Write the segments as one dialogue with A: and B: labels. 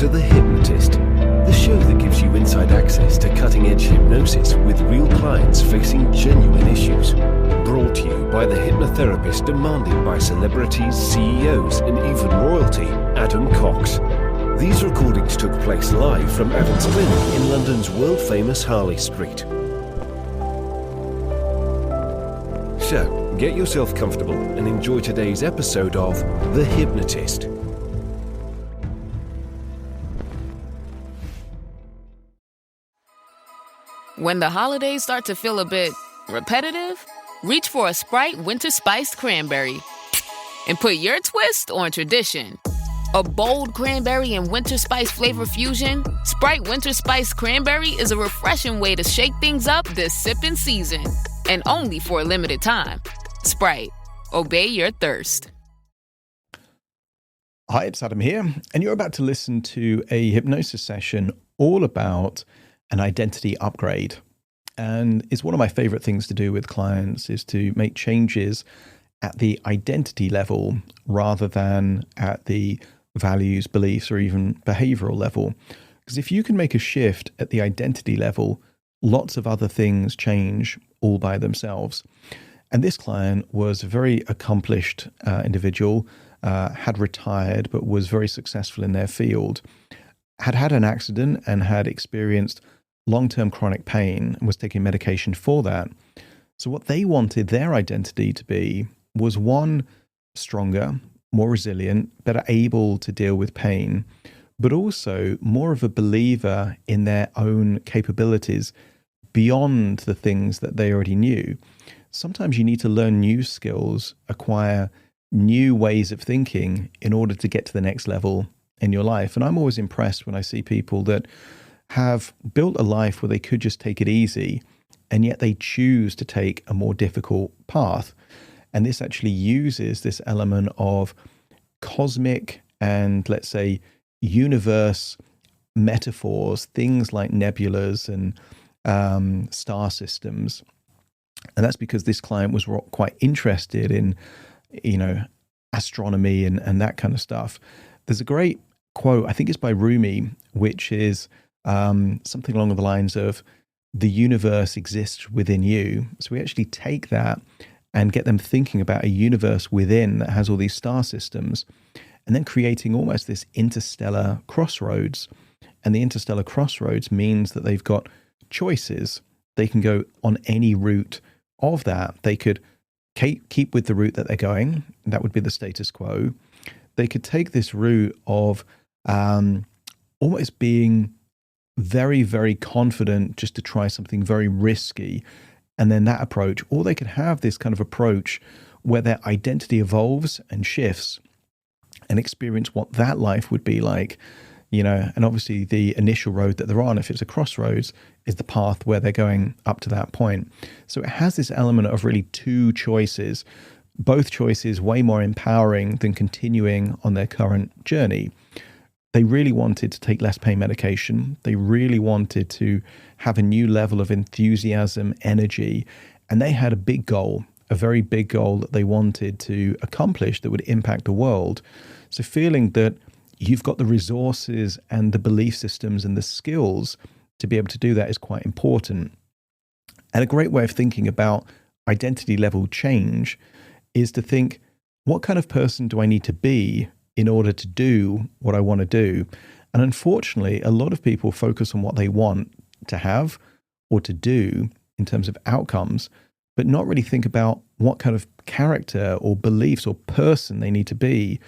A: to The Hypnotist, the show that gives you inside access to cutting-edge hypnosis with real clients facing genuine issues. Brought to you by the hypnotherapist demanded by celebrities, CEOs, and even royalty, Adam Cox. These recordings took place live from Adam's clinic in London's world-famous Harley Street. So, get yourself comfortable and enjoy today's episode of The Hypnotist.
B: When the holidays start to feel a bit repetitive, reach for a Sprite Winter Spiced Cranberry and put your twist on tradition. A bold cranberry and winter spice flavor fusion, Sprite Winter Spiced Cranberry is a refreshing way to shake things up this sipping season. And only for a limited time. Sprite. Obey your thirst.
C: Hi, it's Adam here, and you're about to listen to a hypnosis session all about an identity upgrade. And it's one of my favorite things to do with clients is to make changes at the identity level rather than at the values, beliefs, or even behavioral level. Because if you can make a shift at the identity level, lots of other things change all by themselves. And this client was a very accomplished individual, had retired, but was very successful in their field, had an accident and had experienced long-term chronic pain and was taking medication for that. So what they wanted their identity to be was one, stronger, more resilient, better able to deal with pain, but also more of a believer in their own capabilities beyond the things that they already knew. Sometimes you need to learn new skills, acquire new ways of thinking in order to get to the next level in your life. And I'm always impressed when I see people that have built a life where they could just take it easy, and yet they choose to take a more difficult path. And this actually uses this element of cosmic and, let's say, universe metaphors, things like nebulas and star systems. And that's because this client was quite interested in, astronomy and that kind of stuff. There's a great quote, I think it's by Rumi, which is something along the lines of, the universe exists within you. So we actually take that and get them thinking about a universe within that has all these star systems, and then creating almost this interstellar crossroads. And the interstellar crossroads means that they've got choices. They can go on any route of that. They could keep with the route that they're going. That would be the status quo. They could take this route of almost being very, very confident just to try something very risky. And then that approach, or they could have this kind of approach where their identity evolves and shifts and experience what that life would be like. And obviously the initial road that they're on, if it's a crossroads, is the path where they're going up to that point. So it has this element of really two choices, both choices way more empowering than continuing on their current journey. They really wanted to take less pain medication. They really wanted to have a new level of enthusiasm, energy, and they had a big goal, a very big goal that they wanted to accomplish that would impact the world. So feeling that you've got the resources and the belief systems and the skills to be able to do that is quite important. And a great way of thinking about identity level change is to think, what kind of person do I need to be in order to do what I want to do? And unfortunately, a lot of people focus on what they want to have or to do in terms of outcomes, but not really think about what kind of character or beliefs or person they need to be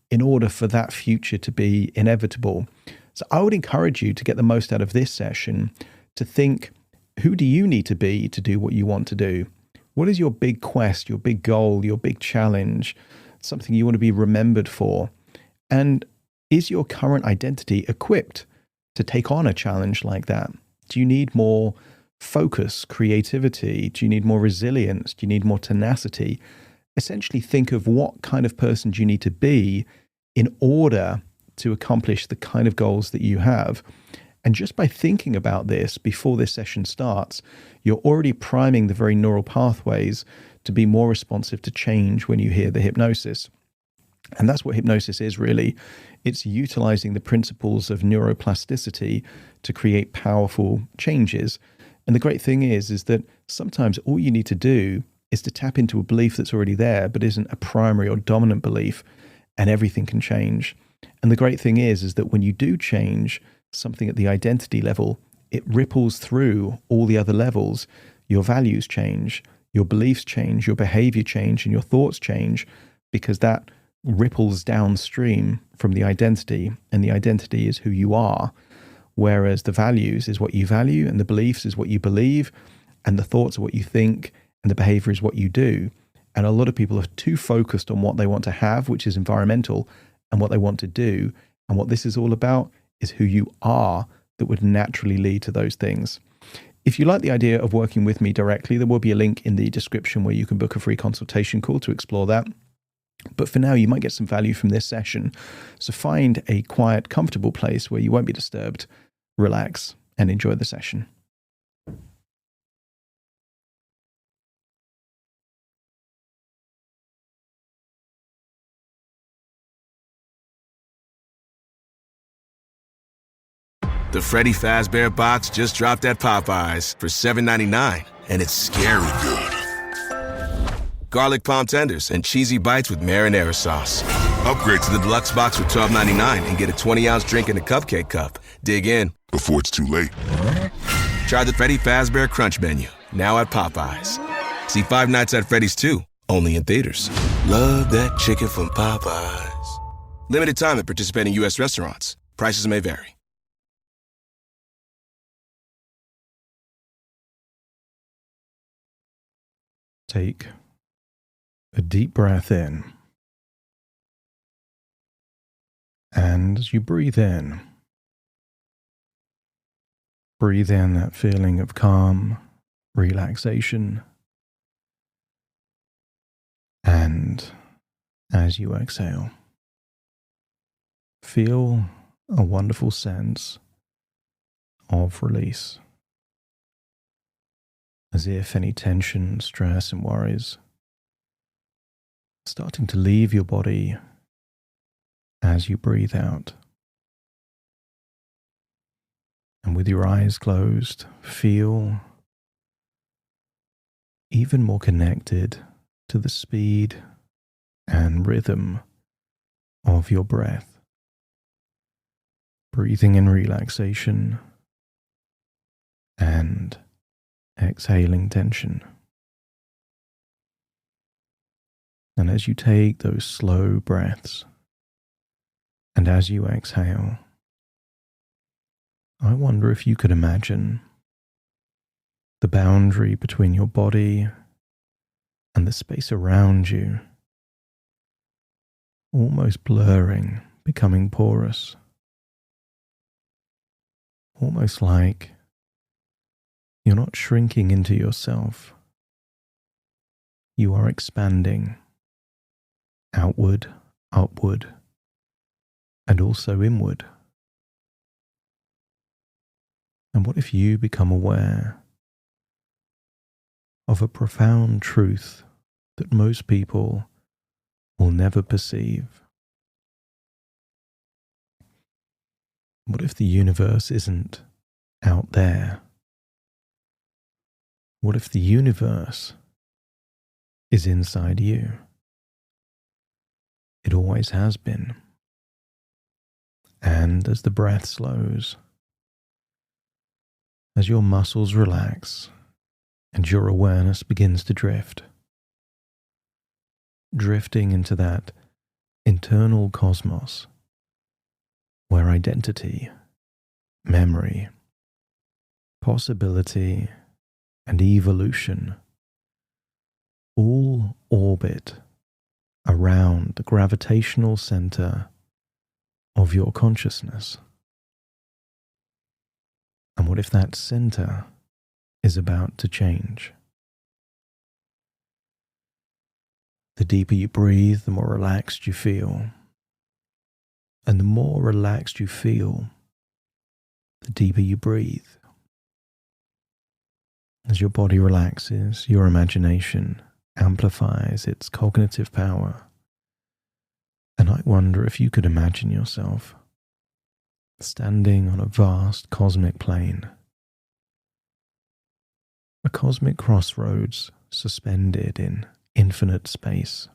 C: in order for that future to be inevitable. So I would encourage you to get the most out of this session, to think, who do you need to be to do what you want to do? What is your big quest, your big goal, your big challenge, something you want to be remembered for? And is your current identity equipped to take on a challenge like that? Do you need more focus, creativity? Do you need more resilience? Do you need more tenacity? Essentially think of what kind of person do you need to be in order to accomplish the kind of goals that you have. And just by thinking about this before this session starts, you're already priming the very neural pathways to be more responsive to change when you hear the hypnosis. And that's what hypnosis is really. It's utilizing the principles of neuroplasticity to create powerful changes. And the great thing is that sometimes all you need to do is to tap into a belief that's already there, but isn't a primary or dominant belief, and everything can change. And the great thing is that when you do change something at the identity level, it ripples through all the other levels. Your values change, your beliefs change, your behavior change, and your thoughts change, because that ripples downstream from the identity, and the identity is who you are, whereas the values is what you value, and the beliefs is what you believe, and the thoughts are what you think, and the behavior is what you do. And a lot of people are too focused on what they want to have, which is environmental, and what they want to do. And what this is all about is who you are that would naturally lead to those things. If you like the idea of working with me directly, there will be a link in the description where you can book a free consultation call to explore that. But for now, you might get some value from this session. So find a quiet, comfortable place where you won't be disturbed, relax, and enjoy the session.
D: The Freddy Fazbear box just dropped at Popeyes for $7.99, and it's scary good. Garlic palm tenders and cheesy bites with marinara sauce. Upgrade to the deluxe box for $12.99 and get a 20-ounce drink in a cupcake cup. Dig in before it's too late. Try the Freddy Fazbear Crunch menu, now at Popeyes. See Five Nights at Freddy's 2, only in theaters. Love that chicken from Popeyes. Limited time at participating U.S. restaurants. Prices may vary.
C: Take a deep breath in. And as you breathe in that feeling of calm, relaxation. And as you exhale, feel a wonderful sense of release. As if any tension, stress, and worries starting to leave your body as you breathe out. And with your eyes closed, feel even more connected to the speed and rhythm of your breath. Breathing in relaxation and exhaling tension. And as you take those slow breaths, and as you exhale, I wonder if you could imagine the boundary between your body and the space around you almost blurring, becoming porous, almost like you're not shrinking into yourself. You are expanding outward, upward, and also inward. And what if you become aware of a profound truth that most people will never perceive? What if the universe isn't out there? What if the universe is inside you? It always has been. And as the breath slows, as your muscles relax and your awareness begins to drift, drifting into that internal cosmos where identity, memory, possibility, and evolution all orbit around the gravitational center of your consciousness. And what if that center is about to change? The deeper you breathe, the more relaxed you feel. And the more relaxed you feel, the deeper you breathe. As your body relaxes, your imagination amplifies its cognitive power. And I wonder if you could imagine yourself standing on a vast cosmic plane, a cosmic crossroads suspended in infinite space.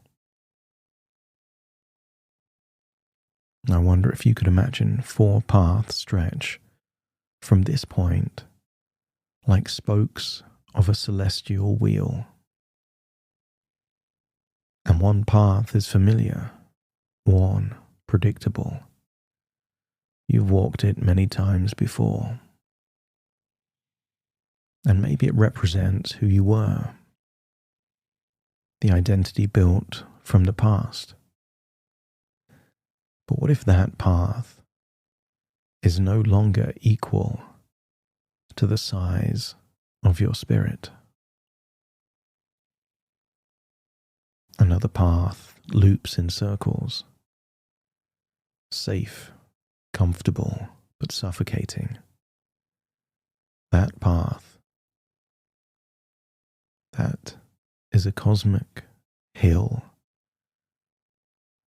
C: I wonder if you could imagine 4 paths stretch from this point like spokes of a celestial wheel. And one path is familiar, worn, predictable. You've walked it many times before. And maybe it represents who you were, the identity built from the past. But what if that path is no longer equal to the size of your spirit? Another path loops in circles, safe, comfortable, but suffocating. That path, that is a cosmic hill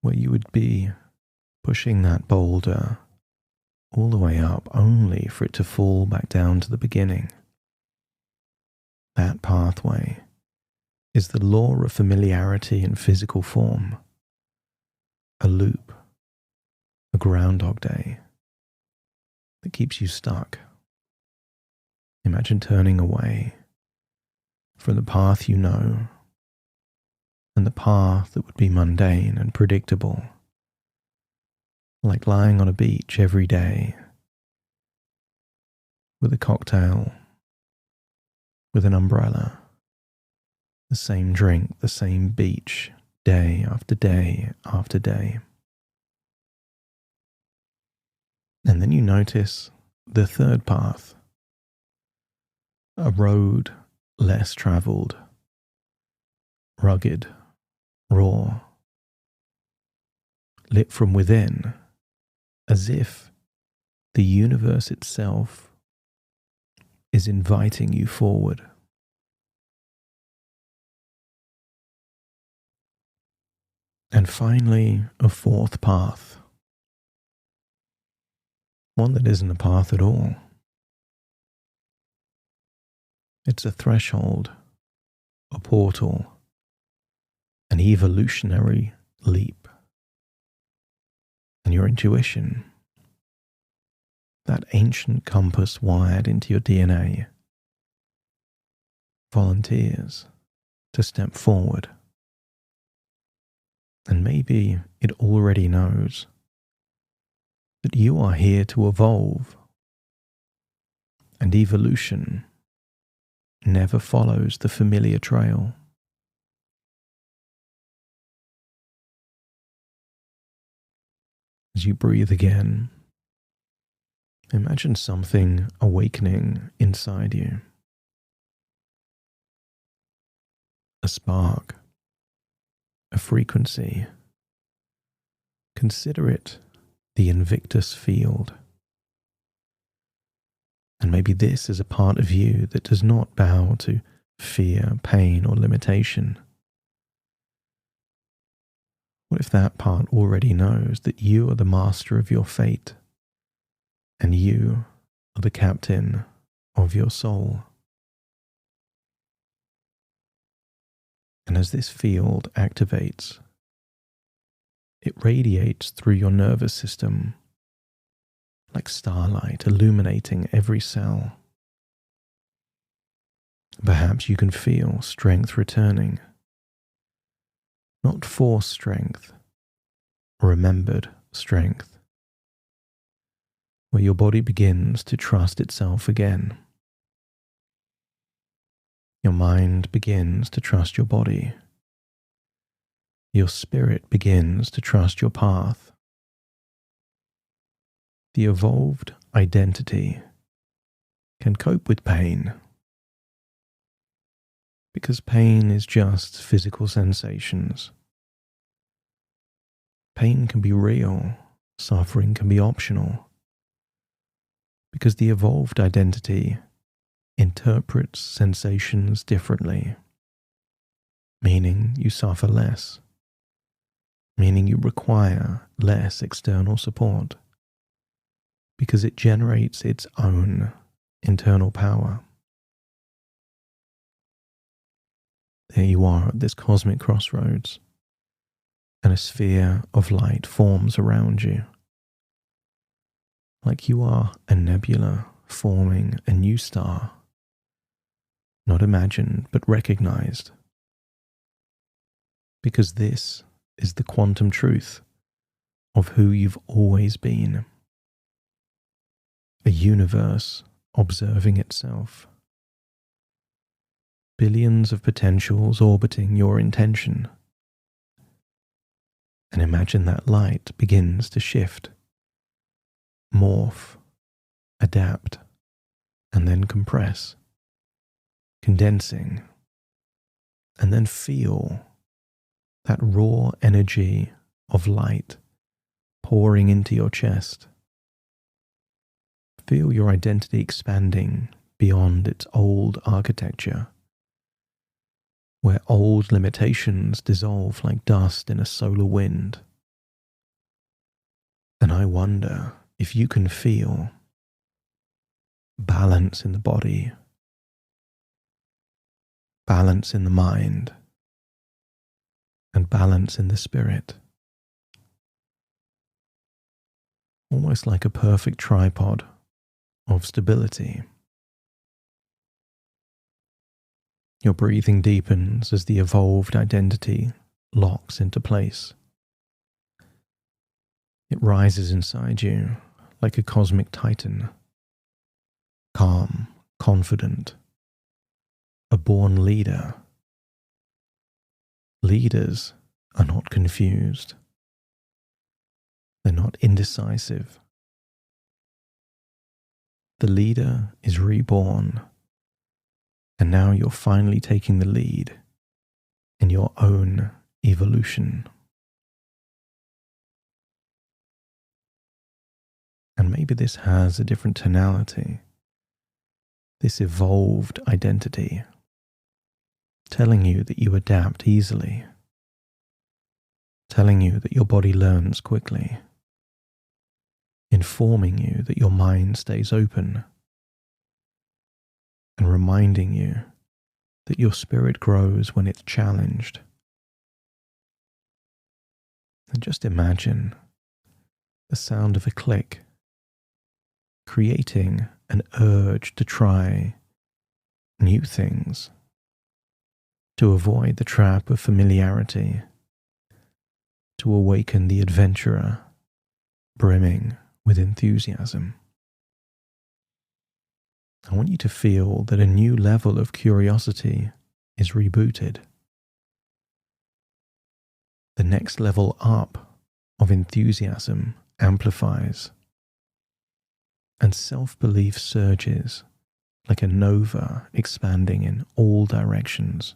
C: where you would be pushing that boulder all the way up only for it to fall back down to the beginning. That pathway is the law of familiarity in physical form, a loop, a Groundhog Day that keeps you stuck. Imagine turning away from the path you know and the path that would be mundane and predictable, like lying on a beach every day with a cocktail, with an umbrella, the same drink, the same beach, day after day after day. And then you notice the third path, a road less traveled, rugged, raw, lit from within, as if the universe itself is inviting you forward. And finally, a fourth path, one that isn't a path at all. It's a threshold, a portal, an evolutionary leap. And your intuition, that ancient compass wired into your DNA, volunteers to step forward. And maybe it already knows that you are here to evolve, and evolution never follows the familiar trail. As you breathe again, imagine something awakening inside you. A spark, a frequency. Consider it the Invictus field. And maybe this is a part of you that does not bow to fear, pain, or limitation. What if that part already knows that you are the master of your fate, and you are the captain of your soul? And as this field activates, it radiates through your nervous system like starlight illuminating every cell. Perhaps you can feel strength returning. Not forced strength, remembered strength, where your body begins to trust itself again. Your mind begins to trust your body. Your spirit begins to trust your path. The evolved identity can cope with pain, because pain is just physical sensations. Pain can be real, suffering can be optional, because the evolved identity interprets sensations differently, meaning you suffer less, meaning you require less external support because it generates its own internal power. There you are at this cosmic crossroads, and a sphere of light forms around you, like you are a nebula forming a new star, not imagined but recognized, because this is the quantum truth of who you've always been. A universe observing itself. Billions of potentials orbiting your intention. And imagine that light begins to shift, morph, adapt, and then compress, condensing, and then feel that raw energy of light pouring into your chest. Feel your identity expanding beyond its old architecture, where old limitations dissolve like dust in a solar wind. And I wonder if you can feel balance in the body, balance in the mind, and balance in the spirit. Almost like a perfect tripod of stability. Your breathing deepens as the evolved identity locks into place. It rises inside you like a cosmic titan, calm, confident, a born leader. Leaders are not confused. They're not indecisive. The leader is reborn, and now you're finally taking the lead in your own evolution. And maybe this has a different tonality, this evolved identity, telling you that you adapt easily, telling you that your body learns quickly, informing you that your mind stays open, and reminding you that your spirit grows when it's challenged. And just imagine the sound of a click, creating an urge to try new things, to avoid the trap of familiarity, to awaken the adventurer, brimming with enthusiasm. I want you to feel that a new level of curiosity is rebooted. The next level up of enthusiasm amplifies, and self-belief surges like a nova expanding in all directions.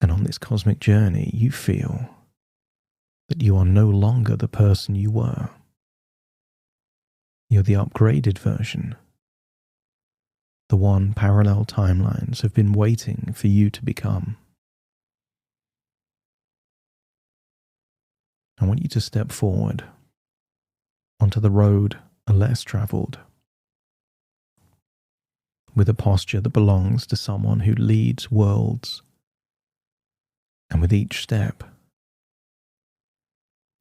C: And on this cosmic journey, you feel that you are no longer the person you were. You're the upgraded version, the one parallel timelines have been waiting for you to become. I want you to step forward onto the road less traveled, with a posture that belongs to someone who leads worlds. And with each step,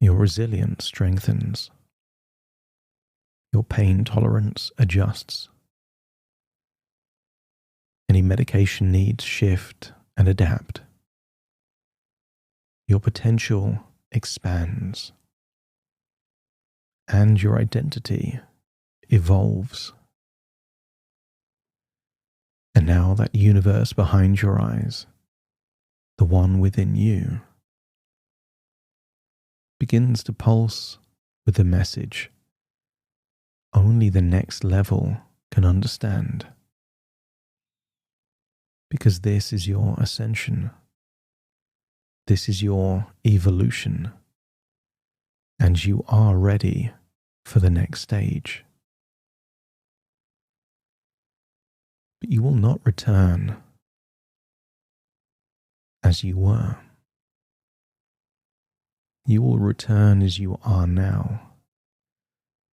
C: your resilience strengthens. Your pain tolerance adjusts. Any medication needs shift and adapt. Your potential expands. And your identity evolves. And now that universe behind your eyes, the one within you, begins to pulse with the message only the next level can understand. Because this is your ascension. This is your evolution. And you are ready for the next stage. But you will not return as you were. You will return as you are now,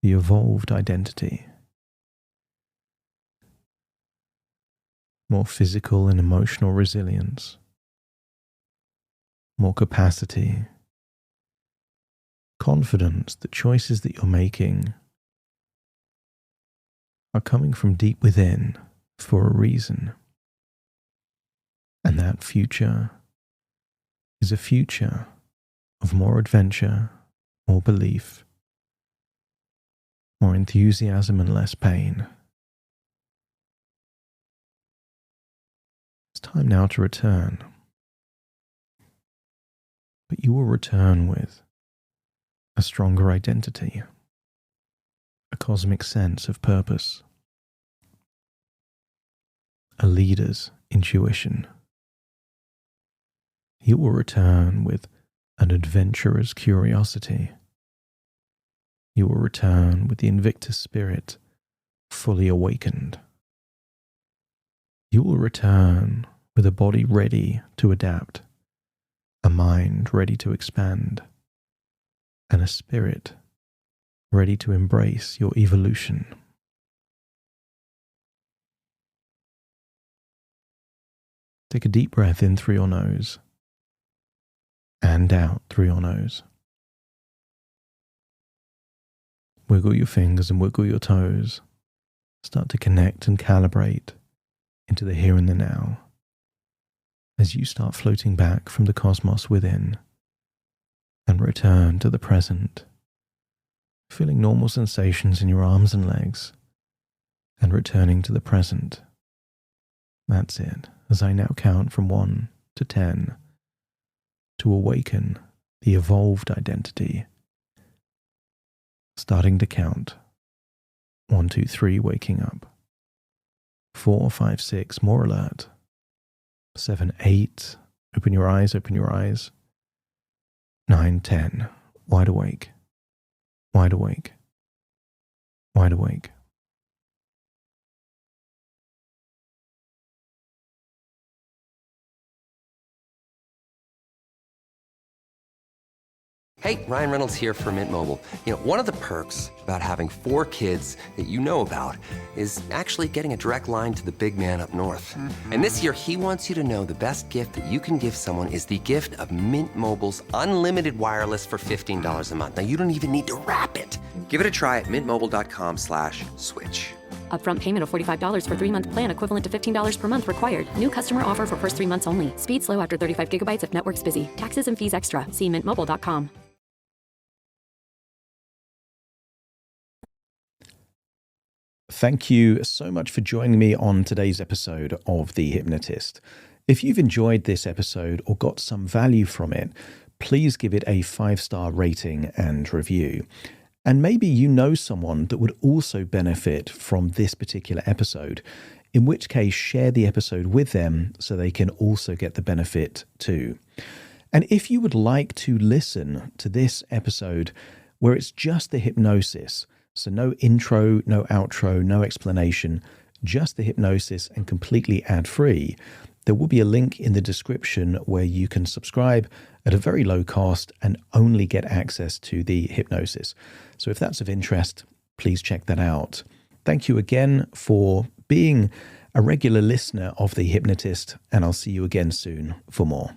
C: the evolved identity, more physical and emotional resilience, more capacity, confidence that choices that you're making are coming from deep within for a reason. And that future is a future of more adventure, more belief, more enthusiasm and less pain. It's time now to return. But you will return with a stronger identity, a cosmic sense of purpose, a leader's intuition. You will return with an adventurer's curiosity. You will return with the Invictus spirit fully awakened. You will return with a body ready to adapt, a mind ready to expand, and a spirit ready to embrace your evolution. Take a deep breath in through your nose and out through your nose. Wiggle your fingers and wiggle your toes. Start to connect and calibrate into the here and the now as you start floating back from the cosmos within and return to the present, feeling normal sensations in your arms and legs and returning to the present. That's it, as I now count from 1 to 10 to awaken the evolved identity. Starting to count. 1, 2, 3, waking up. 4, 5, 6, more alert. 7, 8, open your eyes, open your eyes. 9, 10, wide awake, wide awake, wide awake.
E: Hey, Ryan Reynolds here for Mint Mobile. You know, one of the perks about having 4 kids that you know about is actually getting a direct line to the big man up north. And this year, he wants you to know the best gift that you can give someone is the gift of Mint Mobile's unlimited wireless for $15 a month. Now, you don't even need to wrap it. Give it a try at mintmobile.com/switch.
F: Upfront payment of $45 for 3-month plan equivalent to $15 per month required. New customer offer for first 3 months only. Speed slow after 35 gigabytes if network's busy. Taxes and fees extra. See mintmobile.com.
C: Thank you so much for joining me on today's episode of The Hypnotist. If you've enjoyed this episode or got some value from it, please give it a 5-star rating and review. And maybe you know someone that would also benefit from this particular episode, in which case share the episode with them so they can also get the benefit too. And if you would like to listen to this episode where it's just the hypnosis, so no intro, no outro, no explanation, just the hypnosis and completely ad-free, there will be a link in the description where you can subscribe at a very low cost and only get access to the hypnosis. So if that's of interest, please check that out. Thank you again for being a regular listener of The Hypnotist, and I'll see you again soon for more.